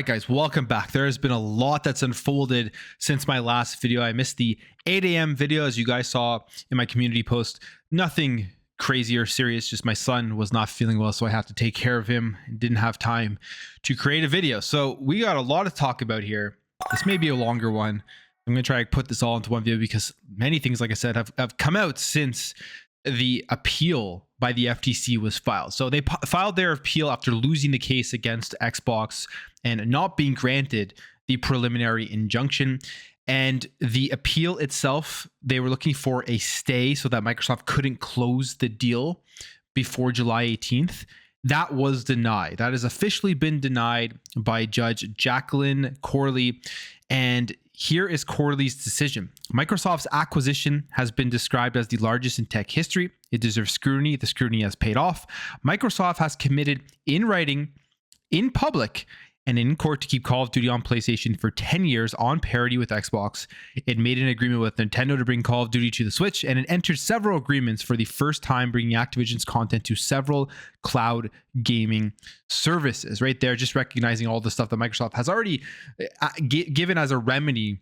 right, guys, welcome back. There has been a lot that's unfolded since my last video. I missed the 8 a.m. video, as you guys saw in my community post. Nothing crazy or serious, just my son was not feeling well, so I had to take care of him and didn't have time to create a video. So we got a lot to talk about here. This may be a longer one. I'm going to try to put this all into one video because many things, like I said, have come out since the appeal by the FTC was filed. So they filed their appeal after losing the case against Xbox and not being granted the preliminary injunction. And the appeal itself, they were looking for a stay so that Microsoft couldn't close the deal before July 18th. That was denied. That has officially been denied by Judge Jacqueline Corley. And here is Corley's decision. Microsoft's acquisition has been described as the largest in tech history. It deserves scrutiny. The scrutiny has paid off. Microsoft has committed in writing, in public, and in court to keep Call of Duty on PlayStation for 10 years on parity with Xbox. It made an agreement with Nintendo to bring Call of Duty to the Switch, and it entered several agreements for the first time bringing Activision's content to several cloud gaming services. Right there, just recognizing all the stuff that Microsoft has already given as a remedy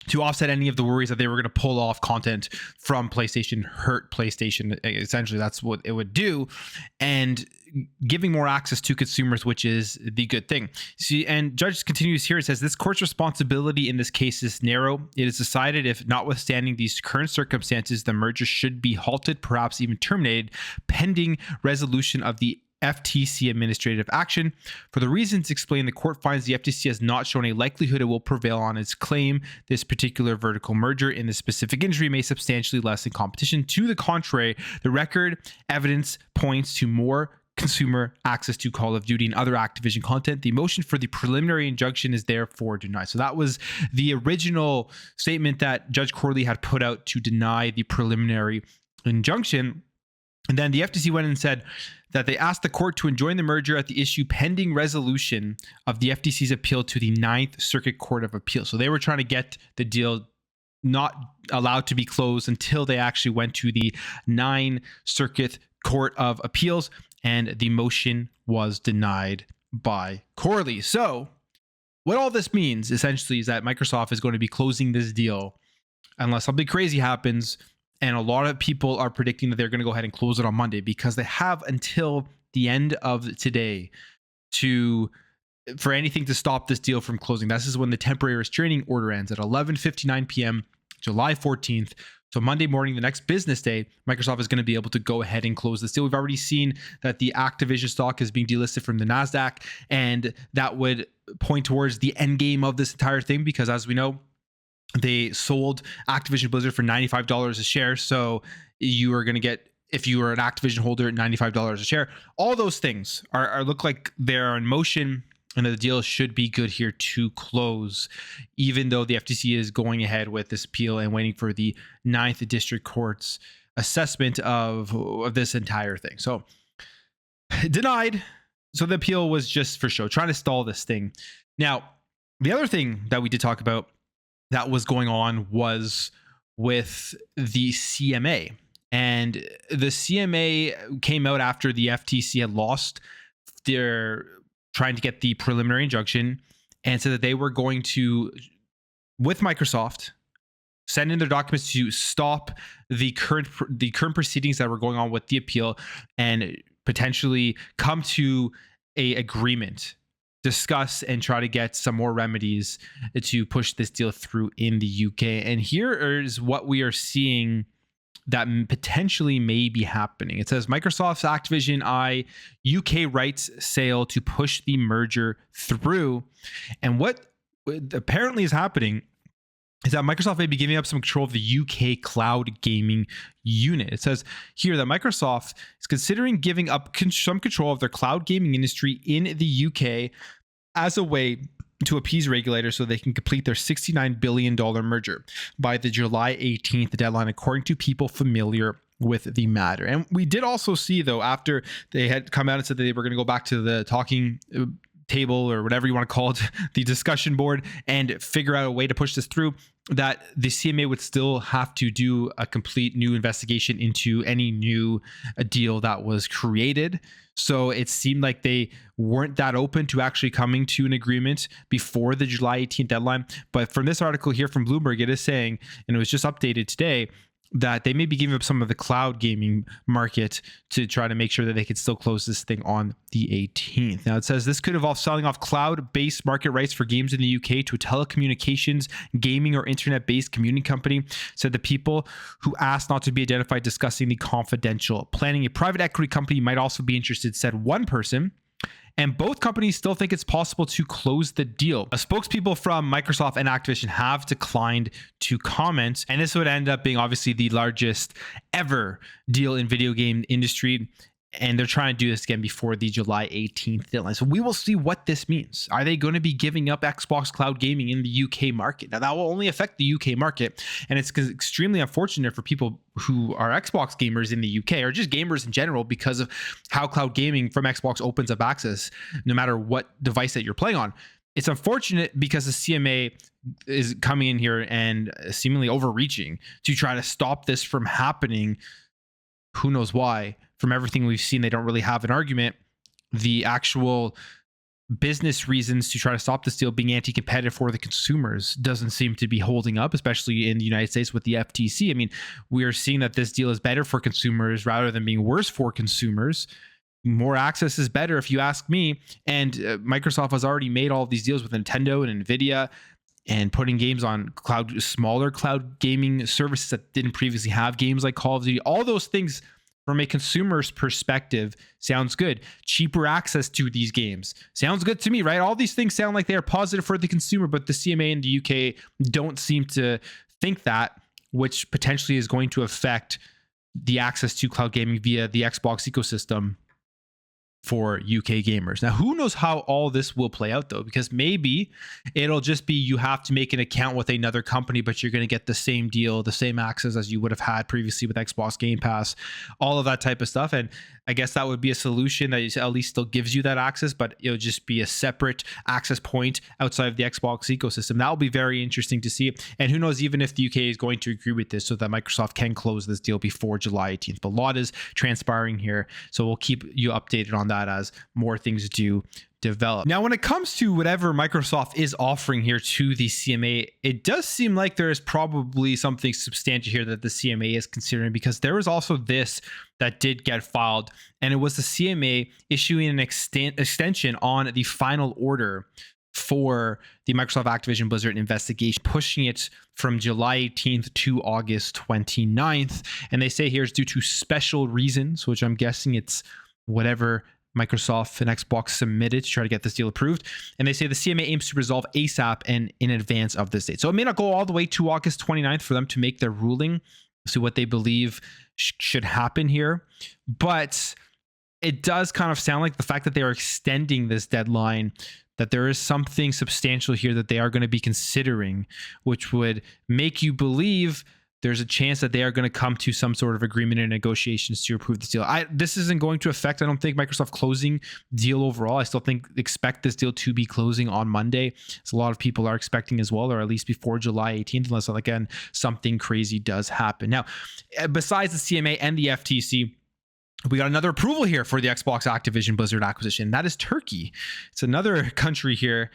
to offset any of the worries that they were going to pull off content from PlayStation, hurt PlayStation. Essentially, that's what it would do. And giving more access to consumers, which is the good thing. See, and Judge continues here. It says, this court's responsibility in this case is narrow. It is decided if, notwithstanding these current circumstances, the merger should be halted, perhaps even terminated, pending resolution of the FTC administrative action. For the reasons explained, the court finds the FTC has not shown a likelihood it will prevail on its claim this particular vertical merger in this specific industry may substantially lessen competition. To the contrary, the record evidence points to more consumer access to Call of Duty and other Activision content. The motion for the preliminary injunction is therefore denied. So that was the original statement that Judge Corley had put out to deny the preliminary injunction. And then the FTC went and said that they asked the court to enjoin the merger at the issue pending resolution of the FTC's appeal to the Ninth Circuit Court of Appeal. So they were trying to get the deal not allowed to be closed until they actually went to the Ninth Circuit Court of Appeals, and the motion was denied by Corley. So what all this means essentially is that Microsoft is going to be closing this deal unless something crazy happens. And a lot of people are predicting that they're going to go ahead and close it on Monday because they have until the end of today for anything to stop this deal from closing. This is when the temporary restraining order ends at 11:59 p.m. July 14th. So Monday morning, the next business day, Microsoft is going to be able to go ahead and close this deal. We've already seen that the Activision stock is being delisted from the NASDAQ, and that would point towards the end game of this entire thing because, as we know, they sold Activision Blizzard for $95 a share. So you are going to get, if you are an Activision holder, $95 a share. All those things are look like they're in motion, and the deal should be good here to close, even though the FTC is going ahead with this appeal and waiting for the Ninth District Court's assessment of this entire thing. So denied. So the appeal was just for show, trying to stall this thing. Now, the other thing that we did talk about that was going on was with the CMA. And the CMA came out after the FTC had lost their trying to get the preliminary injunction and said that they were going to, with Microsoft, send in their documents to stop the current proceedings that were going on with the appeal and potentially come to a agreement, discuss and try to get some more remedies to push this deal through in the UK. And here is what we are seeing that potentially may be happening. It says Microsoft's Activision UK rights sale to push the merger through. And what apparently is happening is that Microsoft may be giving up some control of the UK cloud gaming unit. It says here that Microsoft is considering giving up some control of their cloud gaming industry in the UK as a way to appease regulators so they can complete their $69 billion merger by the July 18th deadline, according to people familiar with the matter. And we did also see, though, after they had come out and said that they were going to go back to the talking table or whatever you want to call it, the discussion board, and figure out a way to push this through, that the CMA would still have to do a complete new investigation into any new deal that was created. So it seemed like they weren't that open to actually coming to an agreement before the July 18th deadline. But from this article here from Bloomberg, it is saying, and it was just updated today, that they may be giving up some of the cloud gaming market to try to make sure that they could still close this thing on the 18th. Now it says this could involve selling off cloud-based market rights for games in the UK to a telecommunications, gaming, or internet-based community company, said the people who asked not to be identified discussing the confidential planning. A private equity company might also be interested, said one person. And both companies still think it's possible to close the deal. Spokespeople from Microsoft and Activision have declined to comment, and this would end up being obviously the largest ever deal in video game industry. And they're trying to do this again before the July 18th deadline. So we will see what this means. Are they going to be giving up Xbox cloud gaming in the UK market? Now, that will only affect the UK market. And it's extremely unfortunate for people who are Xbox gamers in the UK, or just gamers in general, because of how cloud gaming from Xbox opens up access no matter what device that you're playing on. It's unfortunate because the CMA is coming in here and seemingly overreaching to try to stop this from happening. Who knows why? From everything we've seen, they don't really have an argument. The actual business reasons to try to stop this deal being anti-competitive for the consumers doesn't seem to be holding up, especially in the United States with the FTC. I mean, we are seeing that this deal is better for consumers rather than being worse for consumers. More access is better, if you ask me. And Microsoft has already made all of these deals with Nintendo and Nvidia, and putting games on smaller cloud gaming services that didn't previously have games like Call of Duty. All those things, from a consumer's perspective, sounds good. Cheaper access to these games sounds good to me, right? All these things sound like they are positive for the consumer, but the CMA in the UK don't seem to think that, which potentially is going to affect the access to cloud gaming via the Xbox ecosystem for UK gamers. Now, who knows how all this will play out, though, because maybe it'll just be you have to make an account with another company, but you're going to get the same deal, the same access as you would have had previously with Xbox Game Pass, all of that type of stuff. And I guess that would be a solution that at least still gives you that access, but it'll just be a separate access point outside of the Xbox ecosystem. That will be very interesting to see. And who knows even if the UK is going to agree with this so that Microsoft can close this deal before July 18th. But a lot is transpiring here, so we'll keep you updated on that as more things do develop. Now, when it comes to whatever Microsoft is offering here to the CMA, it does seem like there is probably something substantial here that the CMA is considering, because there was also this that did get filed, and it was the CMA issuing an extension on the final order for the Microsoft Activision Blizzard investigation, pushing it from July 18th to August 29th. And they say here it's due to special reasons, which I'm guessing it's whatever Microsoft and Xbox submitted to try to get this deal approved. And they say the CMA aims to resolve ASAP and in advance of this date. So it may not go all the way to August 29th for them to make their ruling, see what they believe should happen here. But it does kind of sound like the fact that they are extending this deadline, that there is something substantial here that they are going to be considering, which would make you believe there's a chance that they are going to come to some sort of agreement and negotiations to approve this deal. This isn't going to affect, I don't think, Microsoft closing deal overall. I still expect this deal to be closing on Monday, as a lot of people are expecting as well, or at least before July 18th, unless, again, something crazy does happen. Now, besides the CMA and the FTC, we got another approval here for the Xbox Activision Blizzard acquisition. That is Turkey. It's another country here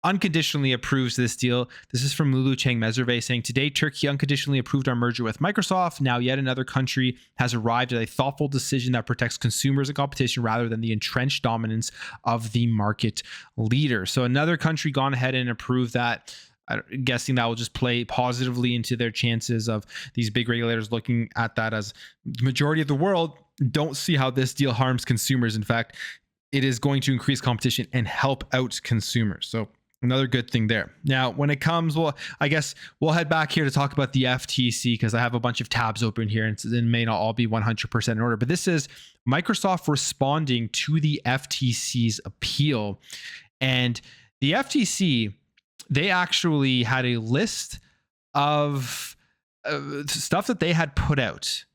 unconditionally approves this deal. This is from Lulu Chang Mezerve saying, today, Turkey unconditionally approved our merger with Microsoft. Now yet another country has arrived at a thoughtful decision that protects consumers and competition rather than the entrenched dominance of the market leader. So another country gone ahead and approved that. I'm guessing that will just play positively into their chances of these big regulators looking at that, as the majority of the world don't see how this deal harms consumers. In fact, it is going to increase competition and help out consumers. So another good thing there. Now, when it comes, well, I guess we'll head back here to talk about the FTC, because I have a bunch of tabs open here and it may not all be 100% in order. But this is Microsoft responding to the FTC's appeal. And the FTC, they actually had a list of stuff that they had put out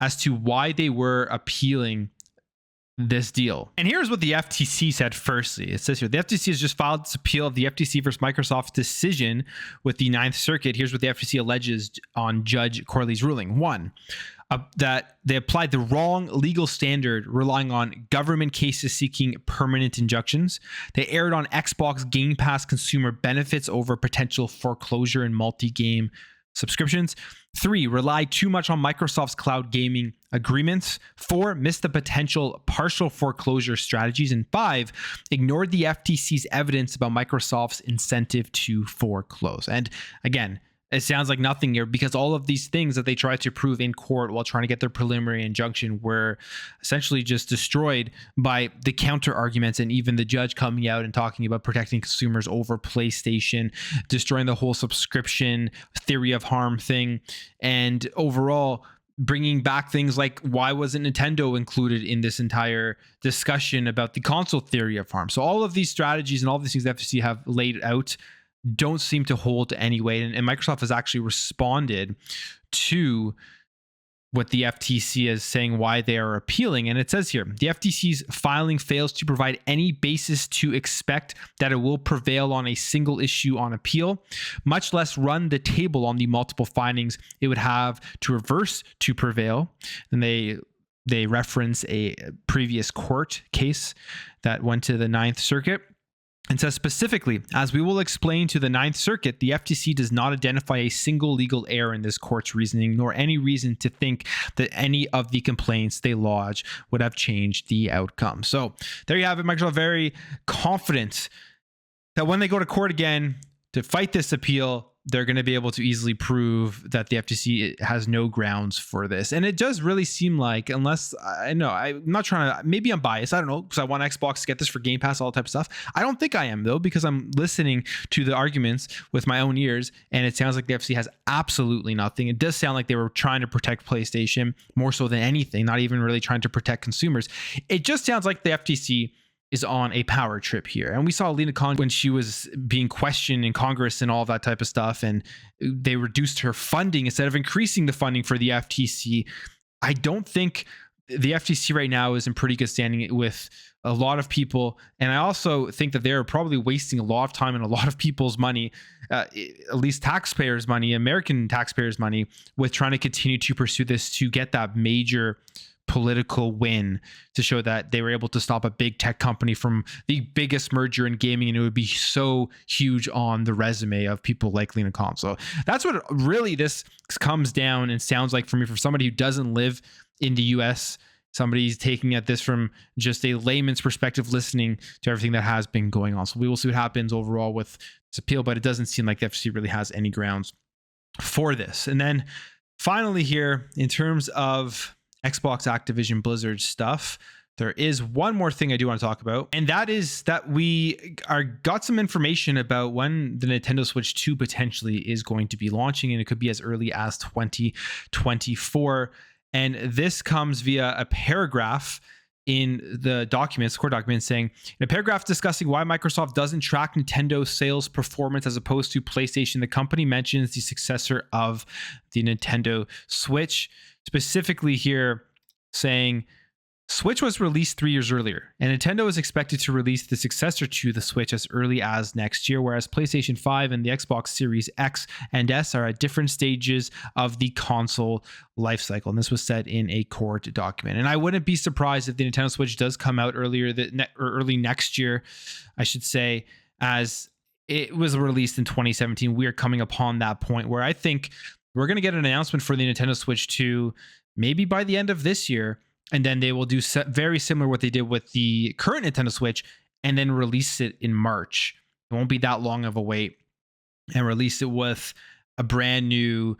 as to why they were appealing this deal. And here's what the FTC said firstly. It says here, the FTC has just filed its appeal of the FTC versus Microsoft's decision with the Ninth Circuit. Here's what the FTC alleges on Judge Corley's ruling. One, that they applied the wrong legal standard, relying on government cases seeking permanent injunctions. They erred on Xbox Game Pass consumer benefits over potential foreclosure and multi-game subscriptions. 3, rely too much on Microsoft's cloud gaming agreements. 4, missed the potential partial foreclosure strategies. And 5, ignored the FTC's evidence about Microsoft's incentive to foreclose. And again, it sounds like nothing here, because all of these things that they tried to prove in court while trying to get their preliminary injunction were essentially just destroyed by the counter arguments, and even the judge coming out and talking about protecting consumers over PlayStation, destroying the whole subscription theory of harm thing, and overall bringing back things like, why wasn't Nintendo included in this entire discussion about the console theory of harm? So all of these strategies and all of these things the FTC have laid out don't seem to hold any weight. And Microsoft has actually responded to what the FTC is saying, why they are appealing. And it says here, the FTC's filing fails to provide any basis to expect that it will prevail on a single issue on appeal, much less run the table on the multiple findings it would have to reverse to prevail. And they reference a previous court case that went to the Ninth Circuit. And says specifically, as we will explain to the Ninth Circuit, the FTC does not identify a single legal error in this court's reasoning, nor any reason to think that any of the complaints they lodge would have changed the outcome. So there you have it. Microsoft very confident that when they go to court again to fight this appeal, they're going to be able to easily prove that the FTC has no grounds for this. And it does really seem like, unless I know, I'm not trying to, maybe I'm biased. I don't know, because I want Xbox to get this for Game Pass, all that type of stuff. I don't think I am, though, because I'm listening to the arguments with my own ears, and it sounds like the FTC has absolutely nothing. It does sound like they were trying to protect PlayStation more so than anything, not even really trying to protect consumers. It just sounds like the FTC is on a power trip here. And we saw Lena Khan when she was being questioned in Congress and all that type of stuff, and they reduced her funding instead of increasing the funding for the FTC. I don't think the FTC right now is in pretty good standing with a lot of people. And I also think that they're probably wasting a lot of time and a lot of people's money, at least taxpayers' money, American taxpayers' money, with trying to continue to pursue this to get that major political win, to show that they were able to stop a big tech company from the biggest merger in gaming, and it would be so huge on the resume of people like Lena Khan. So that's what really this comes down and sounds like for me, for somebody who doesn't live in the US, somebody's taking at this from just a layman's perspective, listening to everything that has been going on. So we will see what happens overall with this appeal, but it doesn't seem like the FTC really has any grounds for this. And then finally here, in terms of Xbox, Activision, Blizzard stuff, there is one more thing I do want to talk about, and that is that we got some information about when the Nintendo Switch 2 potentially is going to be launching, and it could be as early as 2024. And this comes via a paragraph in the documents, core documents, saying, in a paragraph discussing why Microsoft doesn't track Nintendo sales performance as opposed to PlayStation, the company mentions the successor of the Nintendo Switch, specifically here saying Switch was released 3 years earlier, and Nintendo is expected to release the successor to the Switch as early as next year, whereas PlayStation 5 and the Xbox Series X and S are at different stages of the console lifecycle. And this was said in a court document. And I wouldn't be surprised if the Nintendo Switch does come out earlier or early next year, I should say, as it was released in 2017. We are coming upon that point where I think we're going to get an announcement for the Nintendo Switch 2 maybe by the end of this year. And then they will do very similar what they did with the current Nintendo Switch, and then release it in March. It won't be that long of a wait, and release it with a brand new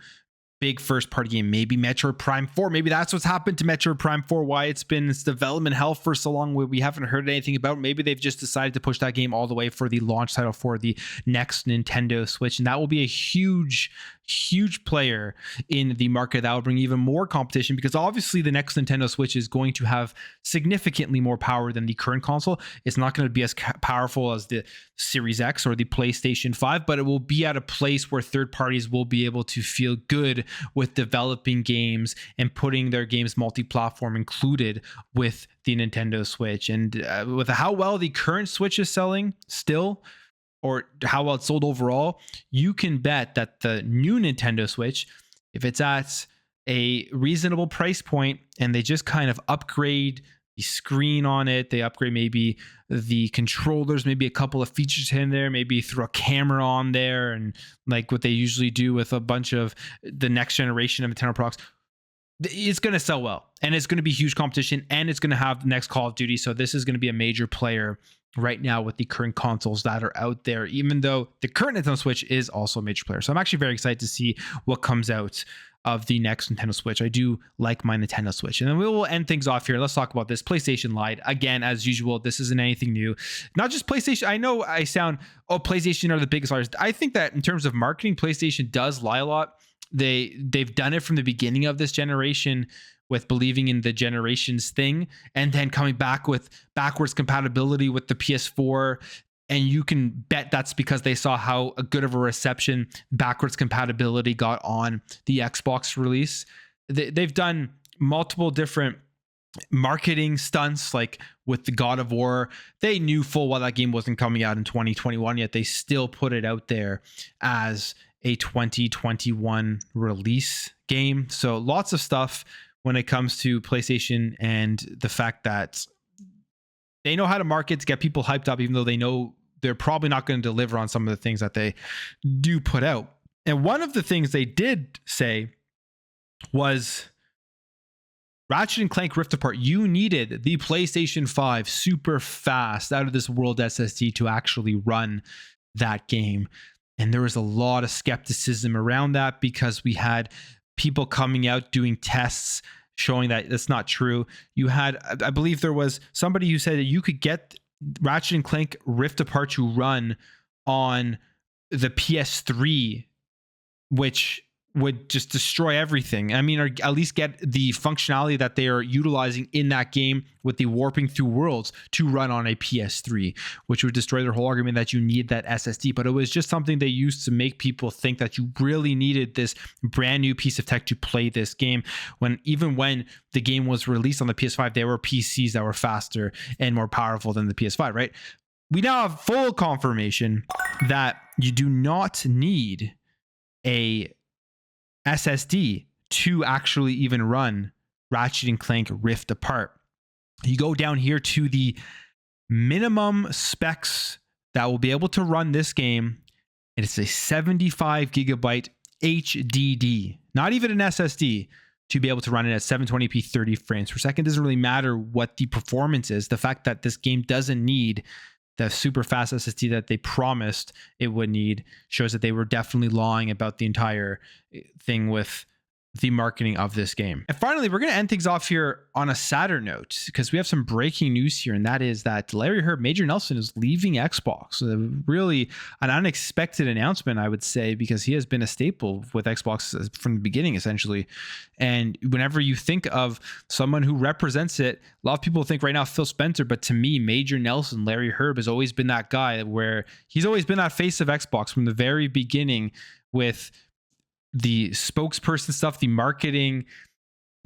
big first party game, maybe Metroid Prime 4. Maybe that's what's happened to Metroid Prime 4, why it's been its development hell for so long, where we haven't heard anything about. Maybe they've just decided to push that game all the way for the launch title for the next Nintendo Switch. And that will be a huge player in the market. That will bring even more competition, because obviously the next Nintendo Switch is going to have significantly more power than the current console. It's not going to be as powerful as the Series X or the PlayStation 5, but it will be at a place where third parties will be able to feel good with developing games and putting their games multi-platform included with the Nintendo Switch. And with how well the current Switch is selling still, or how well it's sold overall, you can bet that the new Nintendo Switch, if it's at a reasonable price point and they just kind of upgrade the screen on it, they upgrade maybe the controllers, maybe a couple of features in there, maybe throw a camera on there, and like what they usually do with a bunch of the next generation of Nintendo products, it's going to sell well, and it's going to be huge competition, and it's going to have the next Call of Duty. So this is going to be a major player right now with the current consoles that are out there, even though the current Nintendo Switch is also a major player. So I'm actually very excited to see what comes out of the next Nintendo Switch. I do like my Nintendo Switch. And then we will end things off here. Let's talk about this. PlayStation lied. Again, as usual, this isn't anything new. Not just PlayStation. I know I sound, PlayStation are the biggest liars. I think that in terms of marketing, PlayStation does lie a lot. They've done it from the beginning of this generation with believing in the generations thing, and then coming back with backwards compatibility with the PS4. And you can bet that's because they saw how good of a reception backwards compatibility got on the Xbox release. They've done multiple different marketing stunts, like with the God of War. They knew full well that game wasn't coming out in 2021, yet they still put it out there as a 2021 release game. So lots of stuff when it comes to PlayStation, and the fact that they know how to market to get people hyped up, even though they know they're probably not going to deliver on some of the things that they do put out. And one of the things they did say was Ratchet and Clank Rift Apart. You needed the PlayStation 5 super fast out of this world SSD to actually run that game. And there was a lot of skepticism around that because we had people coming out doing tests showing that that's not true. You had, I believe there was somebody who said that you could get Ratchet and Clank Rift Apart to run on the PS3, which would just destroy everything. I mean, or at least get the functionality that they are utilizing in that game with the warping through worlds to run on a PS3, which would destroy their whole argument that you need that SSD. But it was just something they used to make people think that you really needed this brand new piece of tech to play this game. When even when the game was released on the PS5, there were PCs that were faster and more powerful than the PS5, right? We now have full confirmation that you do not need a SSD to actually even run Ratchet and Clank Rift Apart. You go down here to the minimum specs that will be able to run this game, and it's a 75 gigabyte HDD, not even an SSD, to be able to run it at 720p 30 frames per second. Doesn't really matter what the performance is. The fact that this game doesn't need the super fast SSD that they promised it would need shows that they were definitely lying about the entire thing with the marketing of this game. And finally, we're going to end things off here on a sadder note, because we have some breaking news here, and that is that Larry Hryb, Major Nelson, is leaving Xbox. So really an unexpected announcement, I would say, because he has been a staple with Xbox from the beginning, essentially. And whenever you think of someone who represents it, a lot of people think right now Phil Spencer, but to me, Major Nelson, Larry Hryb, has always been that guy where he's always been that face of Xbox from the very beginning, with the spokesperson stuff, the marketing,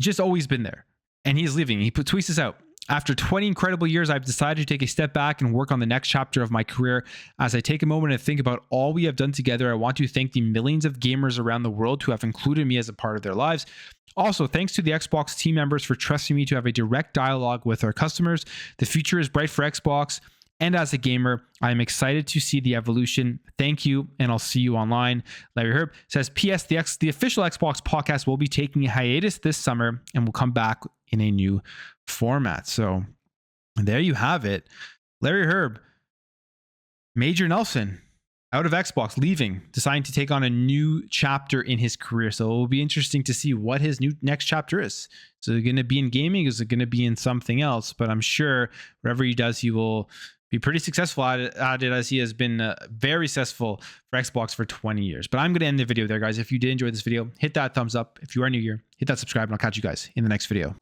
just always been there. And he's leaving. He tweets this out. After 20 incredible years, I've decided to take a step back and work on the next chapter of my career. As I take a moment to think about all we have done together, I want to thank the millions of gamers around the world who have included me as a part of their lives. Also, thanks to the Xbox team members for trusting me to have a direct dialogue with our customers. The future is bright for Xbox. And as a gamer, I am excited to see the evolution. Thank you, and I'll see you online. Larry Hryb says, P.S. The official Xbox podcast will be taking a hiatus this summer and will come back in a new format. So there you have it. Larry Hryb, Major Nelson, out of Xbox, leaving, deciding to take on a new chapter in his career. So it will be interesting to see what his next chapter is. So is it going to be in gaming? Is it going to be in something else? But I'm sure whatever he does, he will be pretty successful at it, as he has been very successful for Xbox for 20 years. But I'm going to end the video there, guys. If you did enjoy this video, hit that thumbs up. If you are new here, hit that subscribe, and I'll catch you guys in the next video.